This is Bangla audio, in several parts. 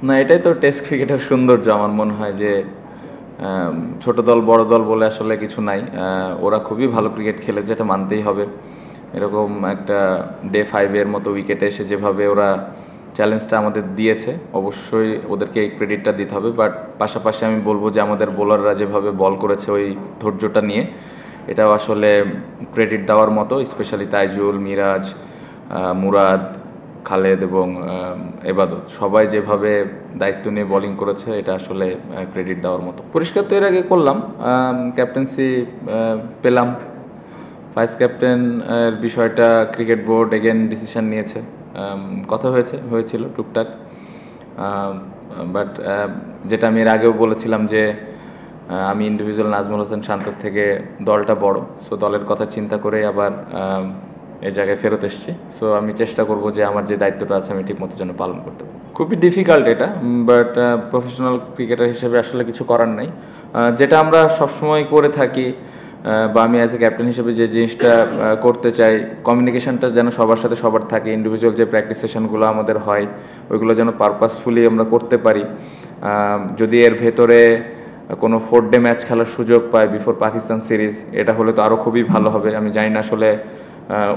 না, এটাই তো টেস্ট ক্রিকেটের সৌন্দর্য। আমার মনে হয় যে ছোট দল বড় দল বলে আসলে কিছু নাই। ওরা খুবই ভালো ক্রিকেট খেলেছে, এটা মানতেই হবে। এরকম একটা ডে 5 এর মতো উইকেটে এসে যেভাবে ওরা চ্যালেঞ্জটা আমাদের দিয়েছে, অবশ্যই ওদেরকে এই ক্রেডিটটা দিতে হবে। বাট পাশাপাশি আমি বলবো যে আমাদের বোলাররা যেভাবে বল করেছে ওই ধৈর্যটা নিয়ে, এটাও আসলে ক্রেডিট দেওয়ার মতো। স্পেশালি তাইজুল, মিরাজ, মুরাদ, খালেদ এবং এবাদত সবাই যেভাবে দায়িত্ব নিয়ে বোলিং করেছে, এটা আসলে ক্রেডিট দেওয়ার মতো। পরিষ্কার তো এর আগে করলাম, ক্যাপ্টেন্সি পেলাম। ভাইস ক্যাপ্টেন এর বিষয়টা ক্রিকেট বোর্ড এগেন ডিসিশন নিয়েছে। কথা হয়েছিল টুকটাক। বাট যেটা আমি এর আগেও বলেছিলাম যে আমি ইন্ডিভিজুয়াল নাজমুল হোসেন শান্তর থেকে দলটা বড়, সো দলের কথা চিন্তা করে আবার এই জায়গায় ফেরত এসেছি। সো আমি চেষ্টা করব যে আমার যে দায়িত্বটা আছে আমি ঠিকমতো যেন পালন করতে পারি। খুবই ডিফিকাল্ট এটা, বাট প্রফেশনাল ক্রিকেটার হিসেবে আসলে কিছু করার নাই। যেটা আমরা সবসময় করে থাকি, বা আমি অ্যাজ এ ক্যাপ্টেন হিসেবে যে জিনিসটা করতে চাই, কমিউনিকেশনটা যেন সবার সাথে সবার থাকে। ইন্ডিভিজুয়াল যে প্র্যাকটিস সেশনগুলো আমাদের হয়, ওইগুলো যেন পারপাসফুলি আমরা করতে পারি। যদি এর ভেতরে কোনো 4 ডে ম্যাচ খেলার সুযোগ পায় বিফোর পাকিস্তান সিরিজ, এটা হলে তো আরও খুবই ভালো হবে। আমি জানি না আসলে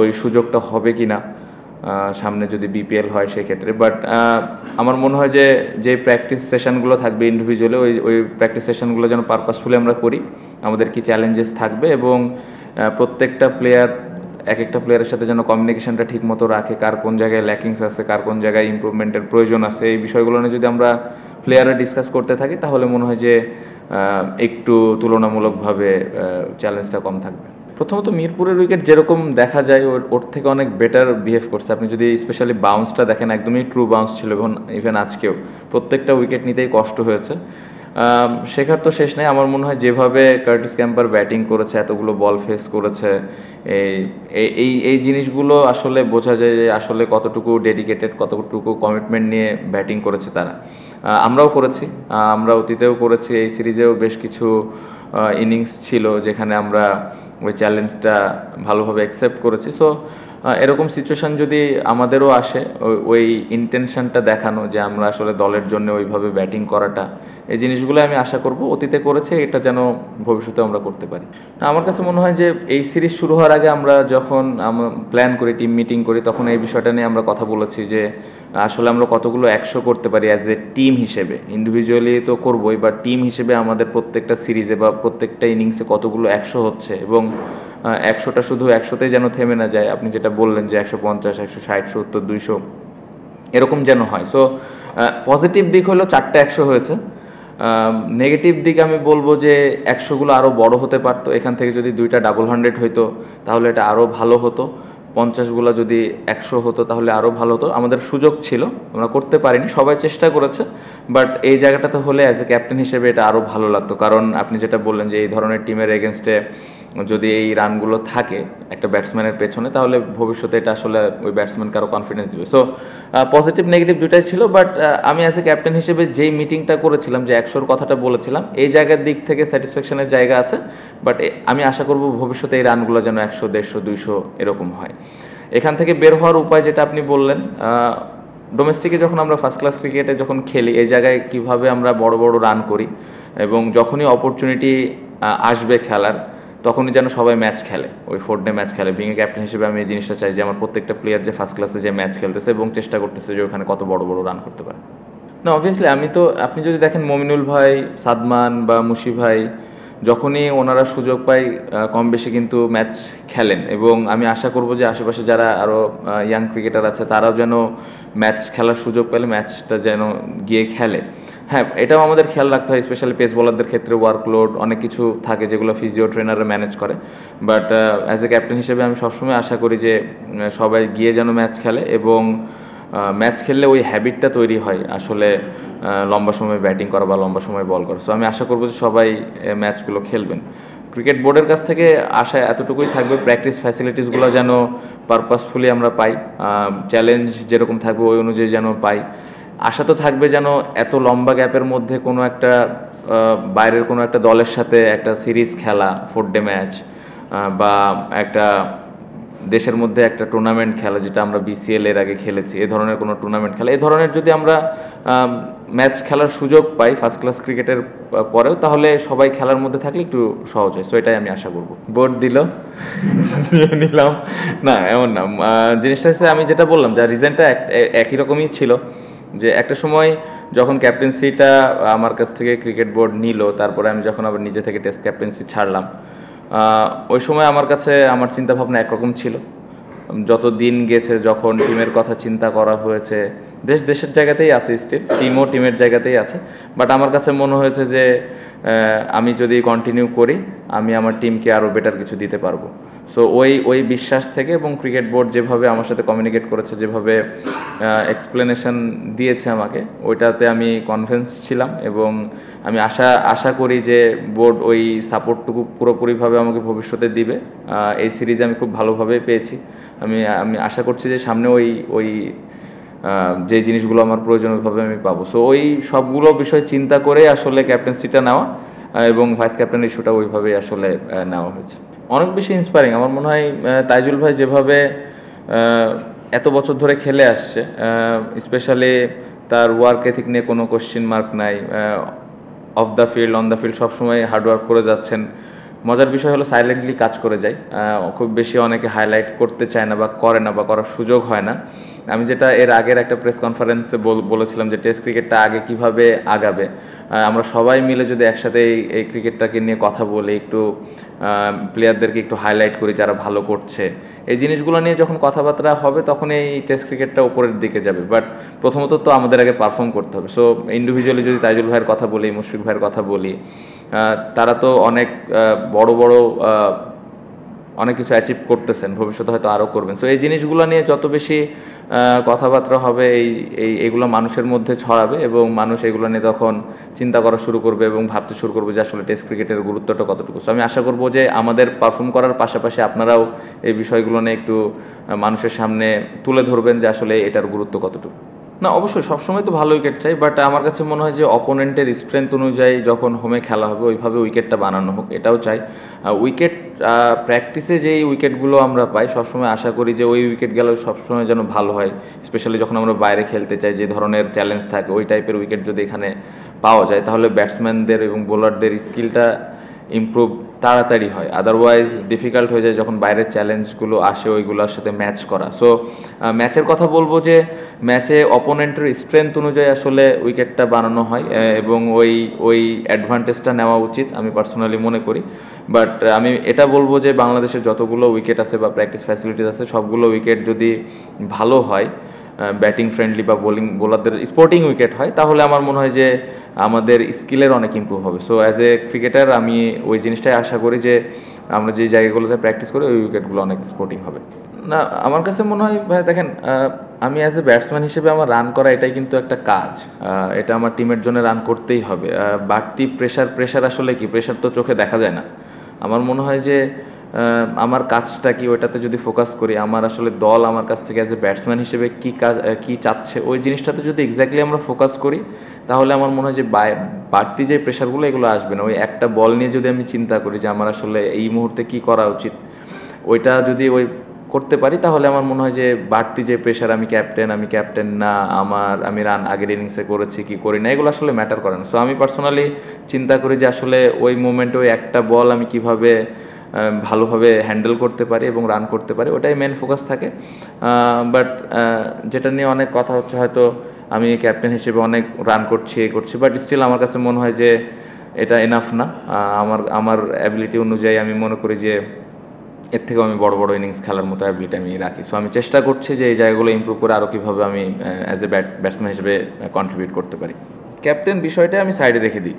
ওই সুযোগটা হবে কি না সামনে যদি বিপিএল হয় সেক্ষেত্রে। বাট আমার মনে হয় যে প্র্যাকটিস সেশনগুলো থাকবে ইন্ডিভিজুয়ালি, ওই প্র্যাকটিস সেশনগুলো যেন পারপাসফুলি আমরা করি। আমাদের কি চ্যালেঞ্জেস থাকবে এবং প্রত্যেকটা প্লেয়ার এক একটা প্লেয়ারের সাথে যেন কমিউনিকেশনটা ঠিক মতো রাখে, কার কোন জায়গায় ল্যাকিংস আছে, কার কোন জায়গায় ইমপ্রুভমেন্টের প্রয়োজন আছে, এই বিষয়গুলো নিয়ে যদি আমরা প্লেয়াররা ডিসকাস করতে থাকি, তাহলে মনে হয় যে একটু তুলনামূলকভাবে চ্যালেঞ্জটা কম থাকবে। প্রথমত মিরপুরের উইকেট যেরকম দেখা যায় ওর থেকে অনেক বেটার বিহেভ করছে। আপনি যদি স্পেশালি বাউন্সটা দেখেন, একদমই ট্রু বাউন্স ছিল। ইভেন আজকেও প্রত্যেকটা উইকেট নিতেই কষ্ট হয়েছে। শেখার তো শেষ নেই। আমার মনে হয় যেভাবে কার্টিস ক্যাম্পার ব্যাটিং করেছে, এতগুলো বল ফেস করেছে, এই জিনিসগুলো আসলে বোঝা যায় যে আসলে কতটুকু ডেডিকেটেড, কতটুকু কমিটমেন্ট নিয়ে ব্যাটিং করেছে তারা। আমরাও করেছি, আমরা অতীতেও করেছি। এই সিরিজেও বেশ কিছু ইনিংস ছিল যেখানে আমরা ওই চ্যালেঞ্জটা ভালোভাবে অ্যাকসেপ্ট করেছি। সো এরকম সিচুয়েশান যদি আমাদেরও আসে, ওই ইন্টেনশনটা দেখানো যে আমরা আসলে দলের জন্য ওইভাবে ব্যাটিং করাটা, এই জিনিসগুলো আমি আশা করব অতীতে করেছে, এটা যেন ভবিষ্যতে আমরা করতে পারি। আমার কাছে মনে হয় যে এই সিরিজ শুরু হওয়ার আগে আমরা যখন প্ল্যান করি, টিম মিটিং করি, তখন এই বিষয়টা নিয়ে আমরা কথা বলেছি যে আসলে আমরা কতগুলো 100 করতে পারি অ্যাজ এ টিম হিসেবে। ইন্ডিভিজুয়ালি তো করবোই, বা টিম হিসেবে আমাদের প্রত্যেকটা সিরিজে বা প্রত্যেকটা ইনিংসে কতগুলো 100 হচ্ছে, এবং 100টা শুধু 100তেই যেন থেমে না যায়। আপনি যেটা বললেন যে 150, 160, 70, 200 এরকম যেন হয়। সো পজিটিভ দিক হলো 4টা 100 হয়েছে। নেগেটিভ দিক আমি বলবো যে 100গুলো আরও বড় হতে পারতো। এখান থেকে যদি 2টা ডাবল 100 হইতো তাহলে এটা আরও ভালো হতো। 50গুলো যদি 100 হতো তাহলে আরও ভালো হতো। আমাদের সুযোগ ছিল, আমরা করতে পারিনি। সবাই চেষ্টা করেছে, বাট এই জায়গাটাতে হলে অ্যাজ এ ক্যাপ্টেন হিসেবে এটা আরও ভালো লাগতো। কারণ আপনি যেটা বললেন যে এই ধরনের টিমের এগেনস্টে যদি এই রানগুলো থাকে একটা ব্যাটসম্যানের পেছনে, তাহলে ভবিষ্যতে এটা আসলে ওই ব্যাটসম্যানকে আরও কনফিডেন্স দিবে। সো পজিটিভ নেগেটিভ দুটাই ছিল। বাট আমি অ্যাজ এ ক্যাপ্টেন হিসেবে যেই মিটিংটা করেছিলাম, যে 100-র কথাটা বলেছিলাম, এই জায়গার দিক থেকে স্যাটিসফ্যাকশনের জায়গা আছে। বাট আমি আশা করব ভবিষ্যতে এই রানগুলো যেন 100, 150, 200 এরকম হয়। এখান থেকে বের হওয়ার উপায় যেটা আপনি বললেন, ডোমেস্টিকে যখন আমরা ফার্স্ট ক্লাস ক্রিকেটে যখন খেলি, এই জায়গায় কিভাবে আমরা বড় বড় রান করি, এবং যখনই অপরচুনিটি আসবে খেলার, তখনই যেন সবাই ম্যাচ খেলে, ওই 4 ডে ম্যাচ খেলে। বিং এ ক্যাপ্টেন হিসেবে আমি এই জিনিসটা চাই যে আমার প্রত্যেকটা প্লেয়ার যে ফার্স্ট ক্লাসে যে ম্যাচ খেলতেছে এবং চেষ্টা করতেছে যে ওখানে কত বড় বড় রান করতে পারে। না, অবভিয়াসলি আপনি যদি দেখেন মমিনুল ভাই, সাদমান বা মুশি ভাই, যখনই ওনারা সুযোগ পায় কম বেশি কিন্তু ম্যাচ খেলেন, এবং আমি আশা করব যে আশেপাশে যারা আরও ইয়াং ক্রিকেটার আছে তারাও যেন ম্যাচ খেলার সুযোগ পেলে ম্যাচটা যেন গিয়ে খেলে। হ্যাঁ, এটাও আমাদের খেয়াল রাখতে হয়, স্পেশালি পেস বোলারদের ক্ষেত্রে ওয়ার্কলোড অনেক কিছু থাকে যেগুলো ফিজিও ট্রেনাররা ম্যানেজ করে। বাট অ্যাজ এ ক্যাপ্টেন হিসেবে আমি সবসময় আশা করি যে সবাই গিয়ে যেন ম্যাচ খেলে, এবং ম্যাচ খেললে ওই হ্যাবিটটা তৈরি হয় আসলে লম্বা সময় ব্যাটিং করা বা লম্বা সময় বল করা। সো আমি আশা করবো যে সবাই ম্যাচগুলো খেলবেন। ক্রিকেট বোর্ডের কাছ থেকে আশা এতটুকুই থাকবে, প্র্যাকটিস ফ্যাসিলিটিসগুলো যেন পারপাসফুলি আমরা পাই, চ্যালেঞ্জ যেরকম থাকবে ওই অনুযায়ী যেন পাই। আশা তো থাকবে যেন এত লম্বা গ্যাপের মধ্যে কোনো একটা বাইরের কোনো একটা দলের সাথে একটা সিরিজ খেলা, 4 ডে ম্যাচ, বা একটা দেশের মধ্যে একটা টুর্নামেন্ট খেলা, যেটা আমরা বিসিএল এর আগে খেলেছি, এই ধরনের কোনো টুর্নামেন্ট খেলা, এই ধরনের যদি আমরা ম্যাচ খেলার সুযোগ পাই ফার্স্ট ক্লাস ক্রিকেটের পরেও, তাহলে সবাই খেলার মধ্যে থাকলে একটু সহজ হয়। সো এটাই আমি আশা করব। বোর্ড দিল নিয়ে নিলাম, না এমন না। জিনিসটা হচ্ছে আমি যেটা বললাম, যা রিজনটা একই রকমই ছিল, যে একটা সময় যখন ক্যাপ্টেন্সিটা আমার কাছ থেকে ক্রিকেট বোর্ড নিল, তারপরে আমি যখন আবার নিজে থেকে টেস্ট ক্যাপ্টেন্সি ছাড়লাম, ওই সময় আমার কাছে আমার চিন্তাভাবনা একরকম ছিল। যত দিন গেছে, যখন টিমের কথা চিন্তা করা হয়েছে, দেশের জায়গাতেই আছে, স্টিল টিমও টিমের জায়গাতেই আছে, বাট আমার কাছে মনে হয়েছে যে আমি যদি কন্টিনিউ করি, আমি আমার টিমকে আরও বেটার কিছু দিতে পারবো। সো ওই বিশ্বাস থেকে, এবং ক্রিকেট বোর্ড যেভাবে আমার সাথে কমিউনিকেট করেছে, যেভাবে এক্সপ্লেনেশন দিয়েছে আমাকে, ওইটাতে আমি কনফিডেন্স ছিলাম, এবং আমি আশা করি যে বোর্ড ওই সাপোর্টটুকু পুরোপুরিভাবে আমাকে ভবিষ্যতে দিবে। এই সিরিজে আমি খুব ভালোভাবে পেয়েছি। আমি আশা করছি যে সামনে ওই যে জিনিসগুলো আমার প্রয়োজনীয়ভাবে আমি পাবো। সো ওই সবগুলো বিষয় চিন্তা করে আসলে ক্যাপ্টেন্সিটা নেওয়া, এবং ভাইস ক্যাপ্টেন ইস্যুটা ওইভাবেই আসলে নেওয়া হয়েছে। অনেক বেশি ইন্সপায়ারিং আমার মনে হয়। তাইজুল ভাই যেভাবে এত বছর ধরে খেলে আসছে, স্পেশালি তার ওয়ার্ক এথিক নিয়ে কোনো কোশ্চেন মার্ক নাই। Of the field, on the field সবসময় হার্ডওয়ার্ক করে যাচ্ছেন। মজার বিষয় হলো সাইলেন্টলি কাজ করে যায়, খুব বেশি অনেকে হাইলাইট করতে চায় না বা করে না, বা করার সুযোগ হয় না। আমি যেটা এর আগের একটা প্রেস কনফারেন্সে বলেছিলাম যে টেস্ট ক্রিকেটটা আগে কিভাবে আগাবে, আমরা সবাই মিলে যদি একসাথে এই ক্রিকেটটাকে নিয়ে কথা বলি, একটু প্লেয়ারদেরকে একটু হাইলাইট করি যারা ভালো করছে, এই জিনিসগুলো নিয়ে যখন কথাবার্তা হবে, তখন এই টেস্ট ক্রিকেটটা উপরের দিকে যাবে। বাট প্রথমত তো আমাদের আগে পারফর্ম করতে হবে। সো ইন্ডিভিজুয়ালি যদি তাইজুল ভাইয়ের কথা বলি, মুশফিক ভাইয়ের কথা বলি, তারা তো অনেক বড় অনেক কিছু অ্যাচিভ করতেছেন, ভবিষ্যতে হয়তো আরও করবেন। সো এই জিনিসগুলো নিয়ে যত বেশি কথাবার্তা হবে, এইগুলো মানুষের মধ্যে ছড়াবে, এবং মানুষ এগুলো নিয়ে তখন চিন্তা করা শুরু করবে এবং ভাবতে শুরু করবে যে আসলে টেস্ট ক্রিকেটের গুরুত্বটা কতটুকু। সো আমি আশা করব যে আমাদের পারফর্ম করার পাশাপাশি আপনারাও এই বিষয়গুলো নিয়ে একটু মানুষের সামনে তুলে ধরবেন যে আসলে এটার গুরুত্ব কতটুকু। না, অবশ্যই সবসময় তো ভালো উইকেট চাই, বাট আমার কাছে মনে হয় যে অপোনেন্টের স্ট্রেংথ অনুযায়ী যখন হোমে খেলা হবে, ওইভাবে উইকেটটা বানানো হোক, এটাও চাই। উইকেট প্র্যাকটিসে যেই উইকেটগুলো আমরা পাই, সবসময় আশা করি যে ওই উইকেটগুলো সবসময় যেন ভালো হয়। স্পেশালি যখন আমরা বাইরে খেলতে চাই, যে ধরনের চ্যালেঞ্জ থাকে, ওই টাইপের উইকেট যদি এখানে পাওয়া যায়, তাহলে ব্যাটসম্যানদের এবং বোলারদের স্কিলটা ইমপ্রুভ তাড়াতাড়ি হয়। আদারওয়াইজ ডিফিকাল্ট হয়ে যায় যখন বাইরের চ্যালেঞ্জগুলো আসে ওইগুলোর সাথে ম্যাচ করা। সো ম্যাচের কথা বলবো যে ম্যাচে অপোনেন্টের স্ট্রেংথ অনুযায়ী আসলে উইকেটটা বানানো হয়, এবং ওই অ্যাডভান্টেজটা নেওয়া উচিত আমি পার্সোনালি মনে করি। বাট আমি এটা বলবো যে বাংলাদেশের যতগুলো উইকেট আছে বা প্র্যাকটিস ফ্যাসিলিটিস আছে, সবগুলো উইকেট যদি ভালো হয়, ব্যাটিং ফ্রেন্ডলি বা বোলারদের স্পোর্টিং উইকেট হয়, তাহলে আমার মনে হয় যে আমাদের স্কিলের অনেক ইমপ্রুভ হবে। সো অ্যাজ এ ক্রিকেটার আমি ওই জিনিসটাই আশা করি যে আমরা যে জায়গাগুলোতে প্র্যাকটিস করি, ওই উইকেটগুলো অনেক স্পোর্টিং হবে। না, আমার কাছে মনে হয় ভাই দেখেন, আমি অ্যাজ এ ব্যাটসম্যান হিসেবে আমার রান করা এটাই কিন্তু একটা কাজ। এটা আমার টিমের জন্য রান করতেই হবে। বাড়তি প্রেশার আসলে কি, প্রেশার তো চোখে দেখা যায় না। আমার মনে হয় যে আমার কাজটা কি, ওইটাতে যদি ফোকাস করি, আমার আসলে দল আমার কাছ থেকে অ্যাজ এ ব্যাটসম্যান হিসেবে কী চাচ্ছে, ওই জিনিসটাতে যদি এক্স্যাক্টলি আমরা ফোকাস করি, তাহলে আমার মনে হয় যে বাড়তি যে প্রেশারগুলো এগুলো আসবে না। ওই একটা বল নিয়ে যদি আমি চিন্তা করি যে আমার আসলে এই মুহূর্তে কি করা উচিত, ওইটা যদি করতে পারি, তাহলে আমার মনে হয় যে বাড়তি যে প্রেশার, আমি ক্যাপ্টেন না, আমি রান আগের ইনিংসে করেছি কি করি না, এগুলো আসলে ম্যাটার করে না। সো আমি পার্সোনালি চিন্তা করি যে আসলে ওই মোমেন্টে ওই একটা বল আমি কিভাবে ভালোভাবে হ্যান্ডেল করতে পারি এবং রান করতে পারি, ওটাই মেন ফোকাস থাকে। বাট যেটা নিয়ে অনেক কথা হচ্ছে, হয়তো আমি ক্যাপ্টেন হিসেবে অনেক রান করছি, বাট স্টিল আমার কাছে মনে হয় যে এটা এনাফ না। আমার অ্যাবিলিটি অনুযায়ী আমি মনে করি যে এর থেকেও আমি বড় ইনিংস খেলার মতো অ্যাবিলিটি আমি রাখি। সো আমি চেষ্টা করছি যে এই জায়গাগুলো ইমপ্রুভ করে আরও কীভাবে আমি অ্যাজ এ ব্যাটসম্যান হিসেবে কন্ট্রিবিউট করতে পারি। ক্যাপ্টেন বিষয়টা আমি সাইডে রেখে দিই।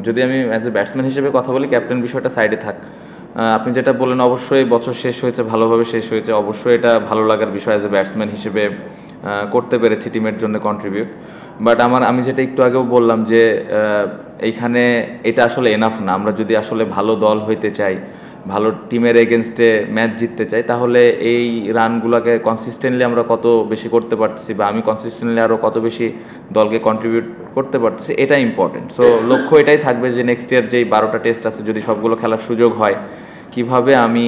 যদি আমি অ্যাজ এ ব্যাটসম্যান হিসেবে কথা বলি, ক্যাপ্টেন বিষয়টা সাইডে থাক। আপনি যেটা বললেন, অবশ্যই বছর শেষ হয়েছে, ভালোভাবে শেষ হয়েছে, অবশ্যই এটা ভালো লাগার বিষয় অ্যাজ এ ব্যাটসম্যান হিসেবে করতে পেরেছি টিমের জন্য কন্ট্রিবিউট। বাট আমি যেটা একটু আগেও বললাম যে এইখানে এটা আসলে এনাফ না। আমরা যদি আসলে ভালো দল হইতে চাই, ভালো টিমের এগেনস্টে ম্যাচ জিততে চাই, তাহলে এই রানগুলোকে কনসিস্টেন্টলি আমরা কত বেশি করতে পারতেছি, বা আমি কনসিস্টেন্টলি আরও কত বেশি দলকে কন্ট্রিবিউট করতে পারতেছি, এটা ইম্পর্টেন্ট। সো লক্ষ্য এটাই থাকবে যে নেক্সট ইয়ার যেই 12টা টেস্ট আছে, যদি সবগুলো খেলার সুযোগ হয়, কিভাবে আমি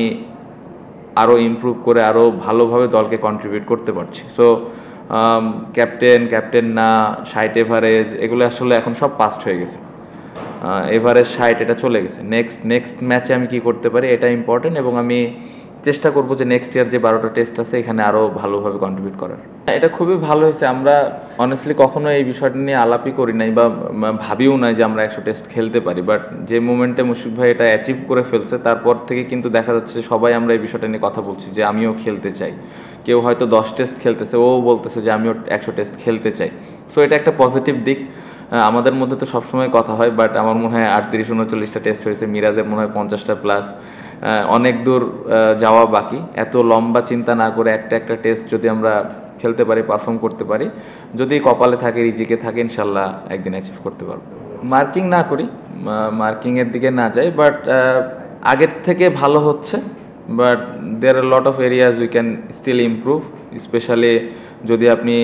আরও ইমপ্রুভ করে আরও ভালোভাবে দলকে কন্ট্রিবিউট করতে পারছি। সো ক্যাপ্টেন না, 60 এভারেজ, এগুলো আসলে এখন সব পাস্ট হয়ে গেছে। এভারেজ 60 এটা চলে গেছে। নেক্সট ম্যাচে আমি কি করতে পারি এটা ইম্পর্টেন্ট, এবং আমি চেষ্টা করব যে নেক্সট ইয়ার যে 12টা টেস্ট আছে এখানে আরও ভালোভাবে কন্ট্রিবিউট করার। এটা খুবই ভালো হয়েছে। আমরা অনেস্টলি কখনো এই বিষয়টা নিয়ে আলাপই করি নাই বা ভাবিও নাই যে আমরা 100 টেস্ট খেলতে পারি, বাট যে মোমেন্টে মুশফিক ভাই এটা অ্যাচিভ করে ফেলছে তারপর থেকে কিন্তু দেখা যাচ্ছে সবাই আমরা এই বিষয়টা নিয়ে কথা বলছি যে আমিও খেলতে চাই। কেউ হয়তো 10 টেস্ট খেলতেছে, ও বলতেছে যে আমিও 100 টেস্ট খেলতে চাই। সো এটা একটা পজিটিভ দিক। আমাদের মধ্যে তো সবসময় কথা হয়, বাট আমার মনে হয় 38-39টা টেস্ট হয়েছে, মিরাজের মনে হয় 50টা প্লাস। অনেক দূর যাওয়া বাকি। এত লম্বা চিন্তা না করে একটা টেস্ট যদি আমরা খেলতে পারি, পারফর্ম করতে পারি, যদি কপালে থাকে, রিজিকে থাকে, ইনশাল্লাহ একদিন অ্যাচিভ করতে পারবো। মার্কিং না করি, মার্কিংয়ের দিকে না যাই, বাট আগের থেকে ভালো হচ্ছে, but there are lot of areas we can still improve. Specially যদি আপনি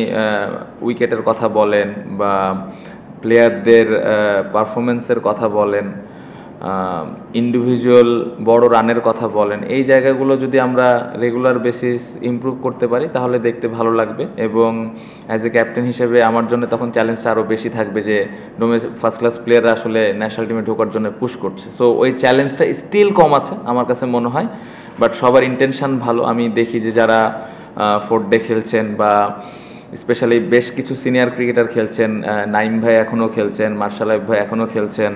উইকেটের কথা বলেন বা প্লেয়ারদের পারফরমেন্সের কথা বলেন, ইন্ডিভিজুয়াল বড় রানের কথা বলেন, এই জায়গাগুলো যদি আমরা রেগুলার বেসিস ইমপ্রুভ করতে পারি তাহলে দেখতে ভালো লাগবে। এবং অ্যাজ এ ক্যাপ্টেন হিসেবে আমার জন্য তখন চ্যালেঞ্জটা আরও বেশি থাকবে যে ফার্স্ট ক্লাস প্লেয়াররা আসলে ন্যাশনাল টিমে ঢোকার জন্য পুশ করছে। সো ওই চ্যালেঞ্জটা স্টিল কম আছে আমার কাছে মনে হয়, বাট সবার ইন্টেনশন ভালো। আমি দেখি যে যারা 4 ডে খেলছেন বা স্পেশালি বেশ কিছু সিনিয়র ক্রিকেটার খেলছেন, নাইম ভাই এখনও খেলছেন, মার্শাল আইব ভাই এখনও খেলছেন,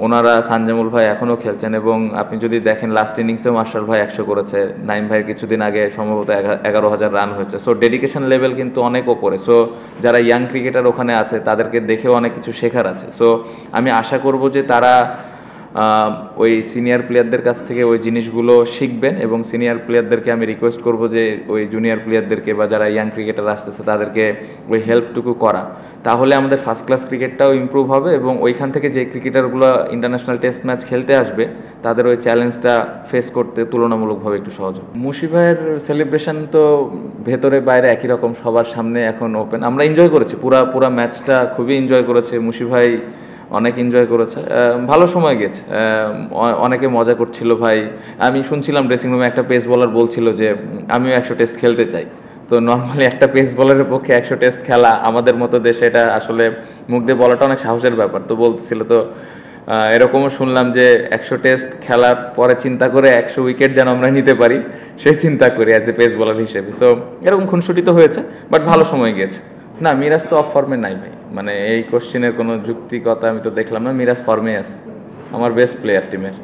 ওনারা সানজামুল ভাই এখনও খেলছেন, এবং আপনি যদি দেখেন লাস্ট ইনিংসেও মার্শাল ভাই 100 করেছে, নাইম ভাই কিছুদিন আগে সম্ভবত 11,000 রান হয়েছে। সো ডেডিকেশন লেভেল কিন্তু অনেক ওপরে। সো যারা ইয়াং ক্রিকেটার ওখানে আছে তাদেরকে দেখেও অনেক কিছু শেখার আছে। সো আমি আশা করব যে তারা ওই সিনিয়র প্লেয়ারদের কাছ থেকে ওই জিনিসগুলো শিখবেন, এবং সিনিয়র প্লেয়ারদেরকে আমি রিকোয়েস্ট করব যে ওই জুনিয়র প্লেয়ারদেরকে বা যারা ইয়াং ক্রিকেটার আসতেছে তাদেরকে ওই হেল্পটুকু করা। তাহলে আমাদের ফার্স্ট ক্লাস ক্রিকেটটাও ইমপ্রুভ হবে, এবং ওইখান থেকে যে ক্রিকেটারগুলো ইন্টারন্যাশনাল টেস্ট ম্যাচ খেলতে আসবে তাদের ওই চ্যালেঞ্জটা ফেস করতে তুলনামূলকভাবে একটু সহজ হবে। মুশফিক ভাইয়ের সেলিব্রেশন তো ভেতরে বাইরে একই রকম, সবার সামনে এখন ওপেন। আমরা এনজয় করেছি, পুরা ম্যাচটা খুবই এনজয় করেছে। মুশফিক ভাই অনেক এনজয় করেছে, ভালো সময় গেছে, অনেকে মজা করছিল ভাই। আমি শুনছিলাম ড্রেসিং রুমে একটা পেস বোলার বলছিল যে আমিও 100 টেস্ট খেলতে চাই। তো নর্মালি একটা পেস বোলারের পক্ষে 100 টেস্ট খেলা আমাদের মতো দেশে এটা আসলে মুখ দিয়ে বলাটা অনেক সাহসের ব্যাপার। তো বলছিল, তো এরকমও শুনলাম যে 100 টেস্ট খেলার পরে চিন্তা করে 100 উইকেট যেন আমরা নিতে পারি সেই চিন্তা করি অ্যাজ এ পেস বোলার হিসেবে। সো এরকম খুনসুটি তো হয়েছে, বাট ভালো সময় গিয়েছে। না, মিরাজ তো অফ ফর্মে নাই ভাই, মানে এই কোশ্চেনের কোনো যুক্তিকতা আমি তো দেখলাম না। মিরাজ ফর্মে আছে, আমার বেস্ট প্লেয়ার টিমের।